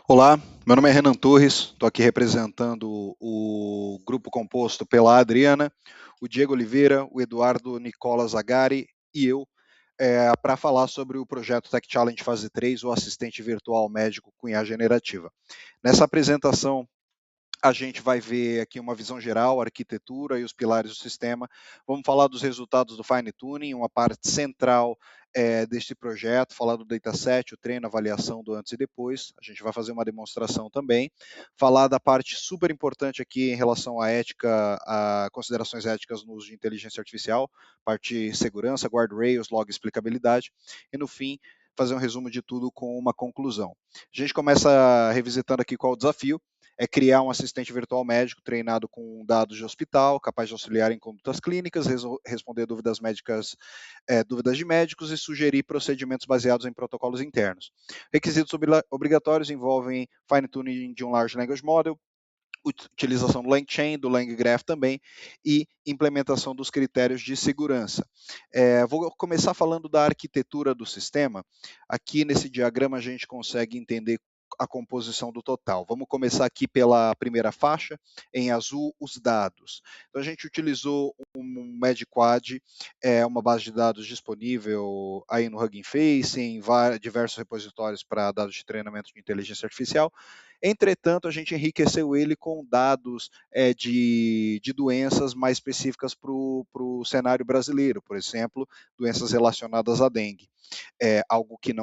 Olá, meu nome é Renan Torres, estou aqui representando o grupo composto pela Adriana, o Diego Oliveira, o Eduardo Nicola Zagari e eu, para falar sobre o projeto Tech Challenge Fase 3, o assistente virtual médico com IA generativa. Nessa apresentação, a gente vai ver aqui uma visão geral, a arquitetura e os pilares do sistema. Vamos falar dos resultados do fine tuning, uma parte central deste projeto, falar do dataset, o treino, a avaliação do antes e depois. A gente vai fazer uma demonstração também. Falar da parte super importante aqui em relação à ética, a considerações éticas no uso de inteligência artificial, parte segurança, guardrails, log explicabilidade. E no fim, fazer um resumo de tudo com uma conclusão. A gente começa revisitando aqui qual é o desafio. É criar um assistente virtual médico treinado com dados de hospital, capaz de auxiliar em condutas clínicas, responder dúvidas médicas, dúvidas de médicos e sugerir procedimentos baseados em protocolos internos. Requisitos obrigatórios envolvem fine-tuning de um large language model, utilização do LangChain, do LangGraph também, e implementação dos critérios de segurança. Vou começar falando da arquitetura do sistema. Aqui nesse diagrama a gente consegue entender a composição do total. Vamos começar aqui pela primeira faixa, em azul, os dados. Então, a gente utilizou um MedQuad, uma base de dados disponível aí no Hugging Face, em diversos repositórios para dados de treinamento de inteligência artificial. Entretanto, a gente enriqueceu ele com dados de doenças mais específicas para o cenário brasileiro, por exemplo, doenças relacionadas à dengue. Algo que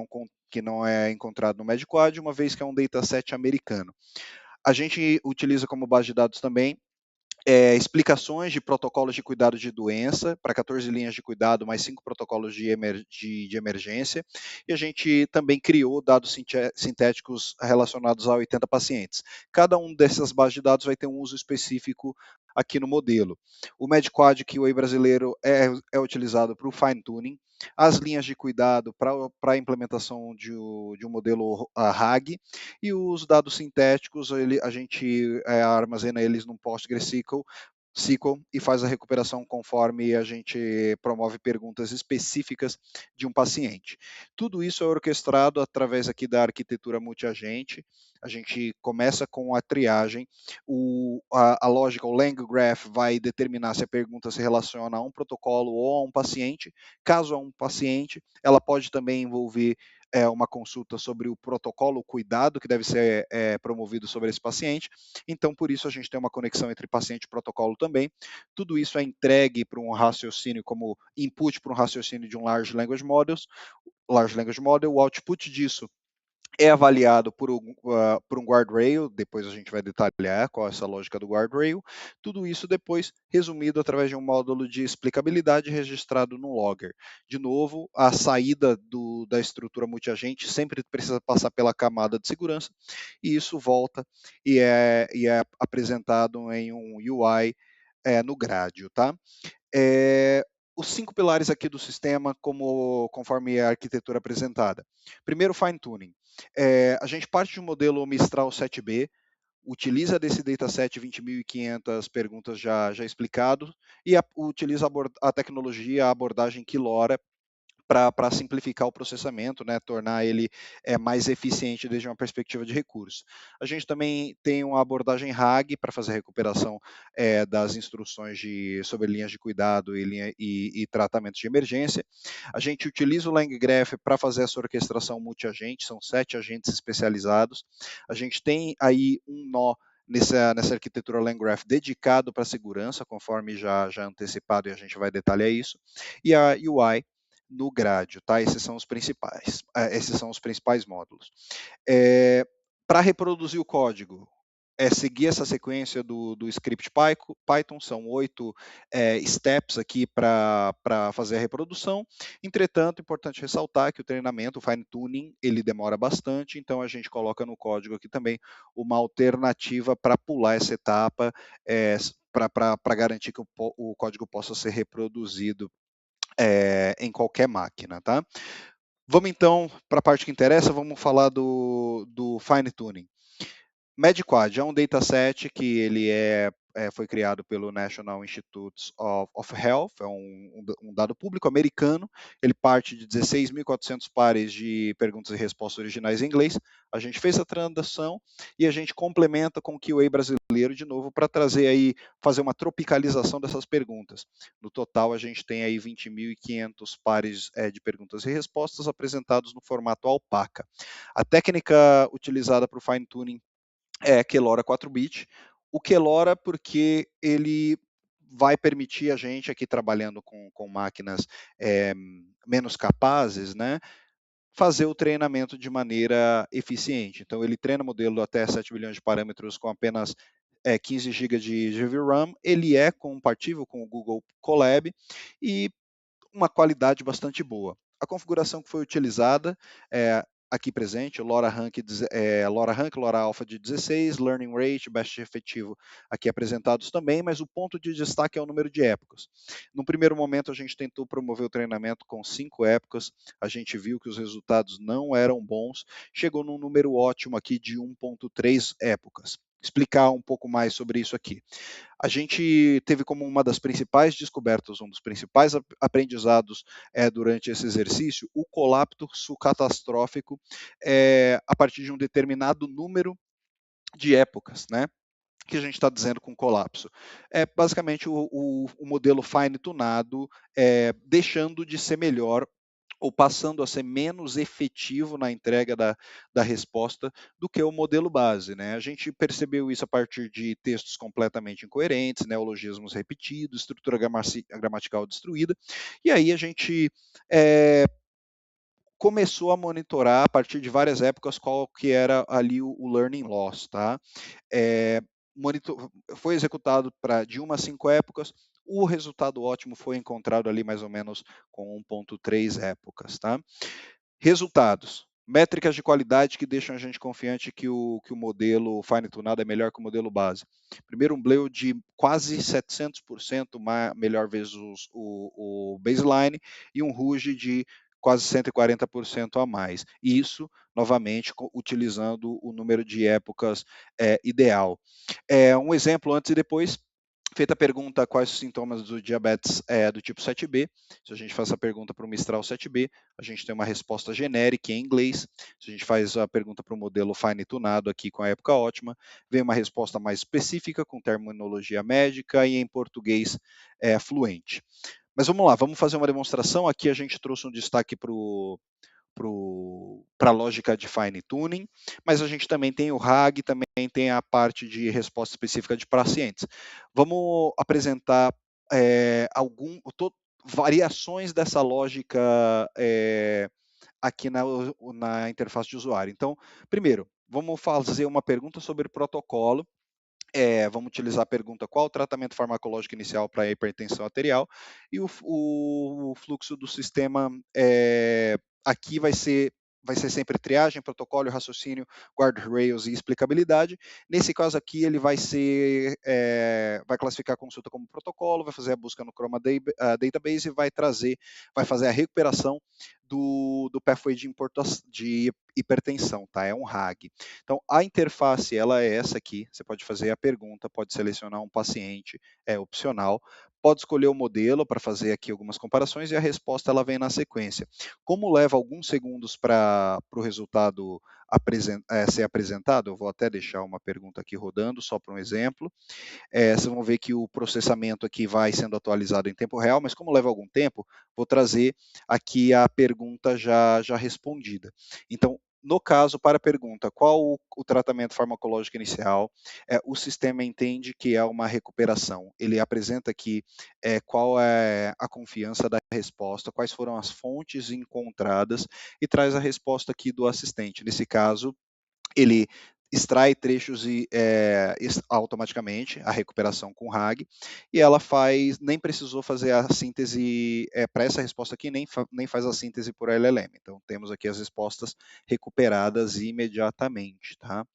não é encontrado no MedQuad, uma vez que é um dataset americano. A gente utiliza como base de dados também explicações de protocolos de cuidado de doença, para 14 linhas de cuidado, mais 5 protocolos de emergência, e a gente também criou dados sintéticos relacionados a 80 pacientes. Cada um dessas bases de dados vai ter um uso específico aqui no modelo. O MedQuad QA brasileiro é utilizado para o fine-tuning, as linhas de cuidado para a implementação de um modelo RAG, e os dados sintéticos, a gente armazena eles num PostgreSQL e faz a recuperação conforme a gente promove perguntas específicas de um paciente. Tudo isso é orquestrado através aqui da arquitetura multiagente. A gente começa com a triagem, a lógica, o LangGraph vai determinar se a pergunta se relaciona a um protocolo ou a um paciente. Caso a um paciente, ela pode também envolver uma consulta sobre o protocolo, o cuidado que deve ser promovido sobre esse paciente. Então, por isso, a gente tem uma conexão entre paciente e protocolo também. Tudo isso é entregue para um raciocínio como input para um raciocínio de um Large Language Model. O output disso é avaliado por um guardrail, depois a gente vai detalhar qual é essa lógica do guardrail, tudo isso depois resumido através de um módulo de explicabilidade registrado no logger. De novo, a saída da estrutura multiagente sempre precisa passar pela camada de segurança, e isso volta e é apresentado em um UI no Gradio, tá? É, os 5 pilares aqui do sistema, conforme a arquitetura apresentada. Primeiro, fine-tuning. A gente parte de um modelo Mistral 7B, utiliza desse dataset 20.500 perguntas já explicado, e utiliza a tecnologia, a abordagem Quilora, para simplificar o processamento, né, tornar ele mais eficiente desde uma perspectiva de recurso. A gente também tem uma abordagem RAG para fazer a recuperação das instruções sobre linhas de cuidado e tratamento de emergência. A gente utiliza o LangGraph para fazer essa orquestração multi-agente, são 7 agentes especializados. A gente tem aí um nó nessa arquitetura LangGraph dedicado para segurança, conforme já antecipado, e a gente vai detalhar isso. E a UI no Gradio, tá? Esses são os principais módulos. Para reproduzir o código, seguir essa sequência do script Python, são 8 steps aqui para fazer a reprodução. Entretanto, é importante ressaltar que o treinamento, o fine-tuning, ele demora bastante, então a gente coloca no código aqui também uma alternativa para pular essa etapa, para garantir que o código possa ser reproduzido em qualquer máquina, tá? Vamos então para a parte que interessa, vamos falar do fine tuning. MedQuad é um dataset que ele foi criado pelo National Institutes of Health, é um dado público americano, ele parte de 16.400 pares de perguntas e respostas originais em inglês, a gente fez a tradução e a gente complementa com o QA brasileiro de novo para trazer aí, fazer uma tropicalização dessas perguntas. No total a gente tem aí 20.500 pares de perguntas e respostas apresentados no formato Alpaca. A técnica utilizada para o fine tuning é Kelora 4-bit. O Kelora porque ele vai permitir a gente aqui trabalhando com máquinas menos capazes, né, fazer o treinamento de maneira eficiente. Então ele treina o modelo até 7 bilhões de parâmetros com apenas 15 GB de VRAM, ele é compatível com o Google Colab e uma qualidade bastante boa. A configuração que foi utilizada é aqui presente, o LoRaRank, LoRaAlpha de 16, Learning Rate, Best Efetivo aqui apresentados também, mas o ponto de destaque é o número de épocas. No primeiro momento, a gente tentou promover o treinamento com 5 épocas, a gente viu que os resultados não eram bons, chegou num número ótimo aqui de 1.3 épocas. Explicar um pouco mais sobre isso aqui. A gente teve como uma das principais descobertas, um dos principais aprendizados durante esse exercício, o colapso catastrófico a partir de um determinado número de épocas, né? Que a gente está dizendo com colapso? É basicamente o modelo fine tunado deixando de ser melhor ou passando a ser menos efetivo na entrega da resposta do que o modelo base. Né? A gente percebeu isso a partir de textos completamente incoerentes, neologismos repetidos, estrutura gramatical destruída, e aí a gente começou a monitorar a partir de várias épocas qual que era ali o learning loss, tá? Foi executado de 1 a 5 épocas, o resultado ótimo foi encontrado ali mais ou menos com 1.3 épocas, tá? Resultados. Métricas de qualidade que deixam a gente confiante que o modelo fine tunado é melhor que o modelo base. Primeiro, um Bleu de quase 700% melhor vezes o baseline e um Rouge de quase 140% a mais. Isso, novamente, utilizando o número de épocas ideal. Um exemplo antes e depois. Feita a pergunta quais os sintomas do diabetes do tipo 7B, se a gente faz a pergunta para o Mistral 7B, a gente tem uma resposta genérica em inglês. Se a gente faz a pergunta para o modelo fine tunado aqui com a época ótima, vem uma resposta mais específica com terminologia médica e em português fluente. Mas vamos lá, vamos fazer uma demonstração. Aqui a gente trouxe um destaque para a lógica de fine tuning, mas a gente também tem o RAG, também tem a parte de resposta específica de pacientes. Vamos apresentar variações dessa lógica aqui na interface de usuário. Então, primeiro, vamos fazer uma pergunta sobre protocolo. Vamos utilizar a pergunta qual o tratamento farmacológico inicial para a hipertensão arterial e o fluxo do sistema aqui vai ser sempre triagem, protocolo, raciocínio, guardrails e explicabilidade. Nesse caso aqui, ele vai vai classificar a consulta como protocolo, vai fazer a busca no Chroma Database e vai fazer a recuperação do pathway de hipertensão, tá? É um RAG. Então, a interface, ela é essa aqui, você pode fazer a pergunta, pode selecionar um paciente, é opcional, pode escolher o modelo para fazer aqui algumas comparações e a resposta ela vem na sequência. Como leva alguns segundos para o resultado ser apresentado, eu vou até deixar uma pergunta aqui rodando, só para um exemplo. Vocês vão ver que o processamento aqui vai sendo atualizado em tempo real, mas como leva algum tempo, vou trazer aqui a pergunta já respondida. Então, no caso, para a pergunta, qual o tratamento farmacológico inicial, o sistema entende que é uma recuperação. Ele apresenta aqui qual é a confiança da resposta, quais foram as fontes encontradas e traz a resposta aqui do assistente. Nesse caso, ele extrai trechos automaticamente, a recuperação com RAG, e ela nem precisou fazer a síntese para essa resposta aqui, nem faz a síntese por LLM. Então, temos aqui as respostas recuperadas imediatamente. Tá?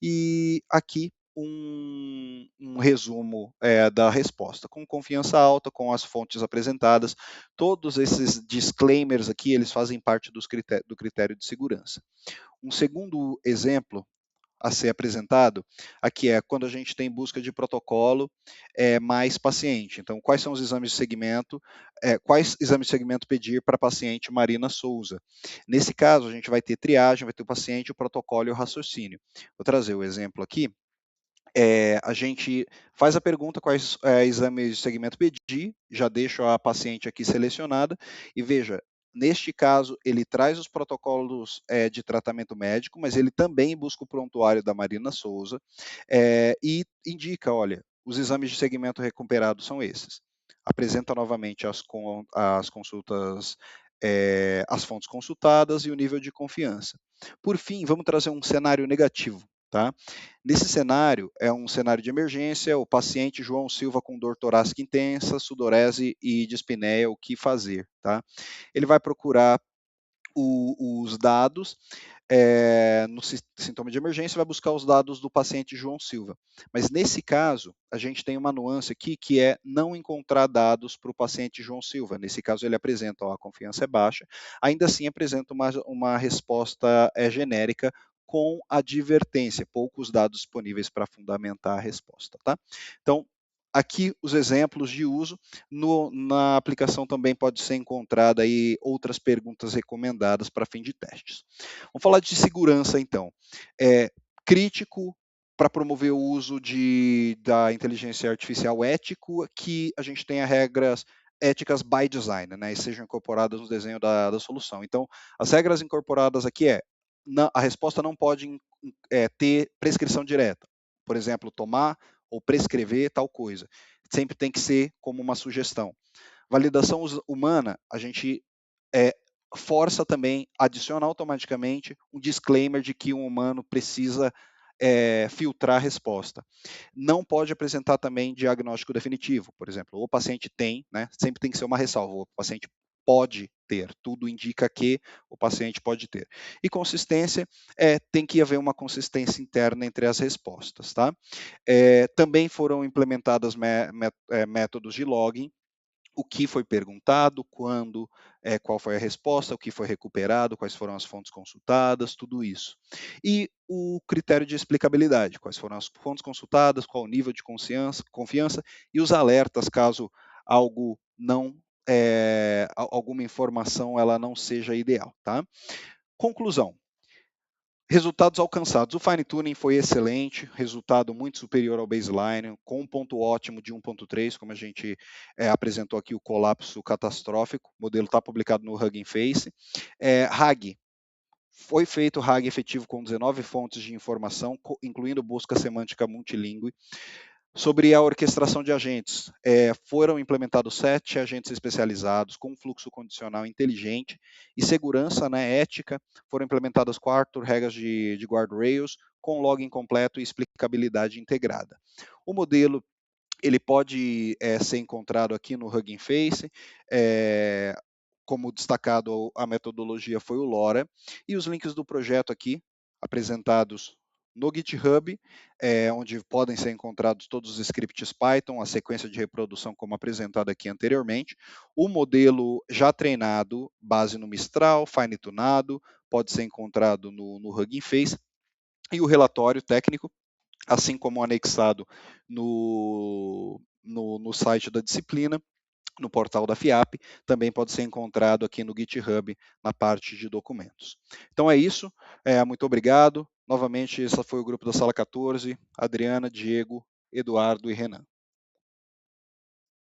E aqui um resumo da resposta, com confiança alta, com as fontes apresentadas, todos esses disclaimers aqui, eles fazem parte do critério de segurança. Um segundo exemplo, a ser apresentado aqui é quando a gente tem busca de protocolo mais paciente. Então, quais são os exames de segmento, quais exames de segmento pedir para a paciente Marina Souza? Nesse caso, a gente vai ter triagem, vai ter o paciente, o protocolo e o raciocínio. Vou trazer o exemplo aqui. A gente faz a pergunta quais exames de segmento pedir, já deixo a paciente aqui selecionada, e veja, neste caso, ele traz os protocolos de tratamento médico, mas ele também busca o prontuário da Marina Souza e indica, olha, os exames de segmento recuperados são esses. Apresenta novamente as consultas, as fontes consultadas e o nível de confiança. Por fim, vamos trazer um cenário negativo, tá? Nesse cenário, é um cenário de emergência, o paciente João Silva com dor torácica intensa, sudorese e dispneia, o que fazer, tá? Ele vai procurar os dados no sintoma de emergência, vai buscar os dados do paciente João Silva. Mas nesse caso, a gente tem uma nuance aqui que é não encontrar dados para o paciente João Silva. Nesse caso, ele apresenta, a confiança é baixa, ainda assim apresenta uma resposta genérica com advertência, poucos dados disponíveis para fundamentar a resposta, tá? Então, aqui os exemplos de uso. Na aplicação também pode ser encontrada aí outras perguntas recomendadas para fim de testes. Vamos falar de segurança, então. É crítico para promover o uso da inteligência artificial ético, que a gente tenha regras éticas by design, né, e sejam incorporadas no desenho da solução. Então, as regras incorporadas aqui a resposta não pode ter prescrição direta. Por exemplo, tomar ou prescrever tal coisa. Sempre tem que ser como uma sugestão. Validação humana, a gente força também, adiciona automaticamente um disclaimer de que um humano precisa filtrar a resposta. Não pode apresentar também diagnóstico definitivo, por exemplo, o paciente tem, né, sempre tem que ser uma ressalva, o paciente pode ter, tudo indica que o paciente pode ter. E consistência, tem que haver uma consistência interna entre as respostas, tá? Também foram implementadas métodos de logging, o que foi perguntado, quando, qual foi a resposta, o que foi recuperado, quais foram as fontes consultadas, tudo isso. E o critério de explicabilidade, quais foram as fontes consultadas, qual o nível de confiança e os alertas caso algo não, alguma informação ela não seja ideal, tá? Conclusão. Resultados alcançados. O fine tuning foi excelente, resultado muito superior ao baseline, com um ponto ótimo de 1.3, como a gente apresentou aqui o colapso catastrófico. O modelo está publicado no Hugging Face. RAG. Foi feito RAG efetivo com 19 fontes de informação, incluindo busca semântica multilingüe. Sobre a orquestração de agentes, foram implementados 7 agentes especializados com fluxo condicional inteligente e segurança, né, ética. Foram implementadas 4 regras de guardrails com login completo e explicabilidade integrada. O modelo ele pode ser encontrado aqui no Hugging Face. Como destacado, a metodologia foi o LoRa, e os links do projeto aqui, apresentados no GitHub, onde podem ser encontrados todos os scripts Python, a sequência de reprodução como apresentado aqui anteriormente, o modelo já treinado, base no Mistral, fine tunado, pode ser encontrado no Hugging Face, e o relatório técnico, assim como anexado no site da disciplina, no portal da FIAP, também pode ser encontrado aqui no GitHub, na parte de documentos. Então é isso, muito obrigado. Novamente, esse foi o grupo da Sala 14, Adriana, Diego, Eduardo e Renan.